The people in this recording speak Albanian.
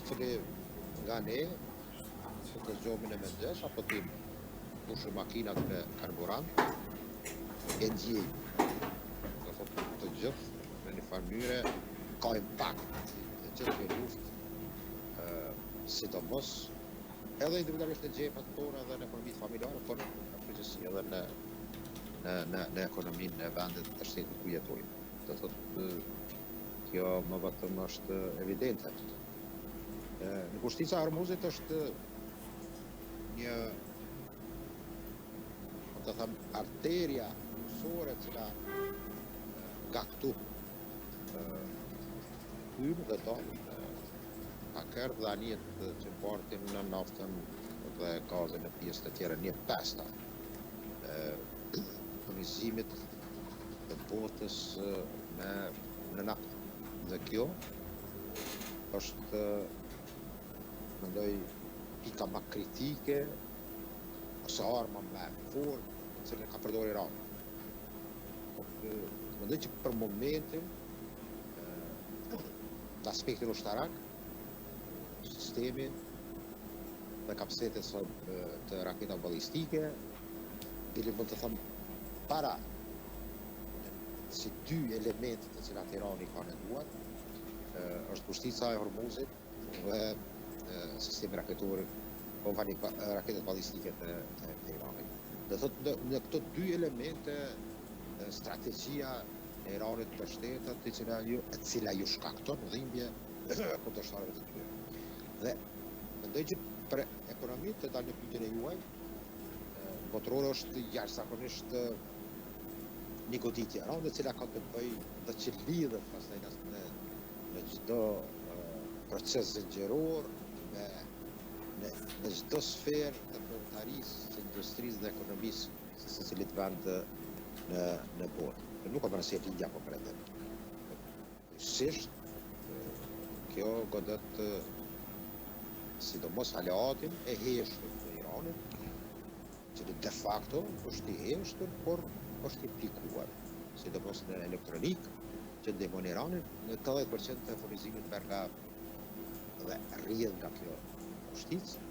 cili nga ne, të zgjohemi në mëngjes, apo ti pushë makinat me karburant, e ndjej. Do thotë të gjithë në një farë mënyre ka impakt të gjithë kjo luftë, sidomos edhe individualisht në gjepat tona dhe në ekonomitë familjare, por në përgjithësi edhe në ekonominë e vendit të shtetit ku jetojmë. Do thotë kjo më vetëm është evidente. Në kushtica e Hormuzit është një, të them, arteria kryesore cila nga këtu hyn dhe dal ka kërë dhe anijet që portin në naftën dhe gazin në pjesë të tjera, një pesta furnizimit të botës në naftë. Dhe kjo është, mendoj, pika më kritike ose arma më e fortë që ka përdorur Irani. Mendoj që për momentin në aspektin ushtarak, sistemi dhe kapacitetet të raketave ballistike, ili mund të them para si dy elementet të cilat Irani ka në duart, është kushtica e Hormuzit dhe sistemi raketor, raketet ballistike të Iranit. Dhe thotë në këto dy elemente strategjia e Iranit të shtetat e cila ju shkakton dhimbje kundërshtarëve të tyre. Dhe mendoj që për ekonominë të dalë në pyetjen e juaj, botërore është jashtëzakonisht një goditje e rëndë e cila ka të bëjë dhe që lidhet pastaj në çdo proces zgjeror, në çdo sferë të prontarisë, të industrisë dhe ekonomisë së secilit vend në botë. Nuk ka parasysh India po pretendon. Sisht kjo godet sidomos aleatin e heshtur të Iranit, që de facto është i heshtur, por është i plikuar, sidomos në elektronik, që ndihmon Iranin në 80% të furnizimit merr nga dhe rrjedh nga kjo kushticë,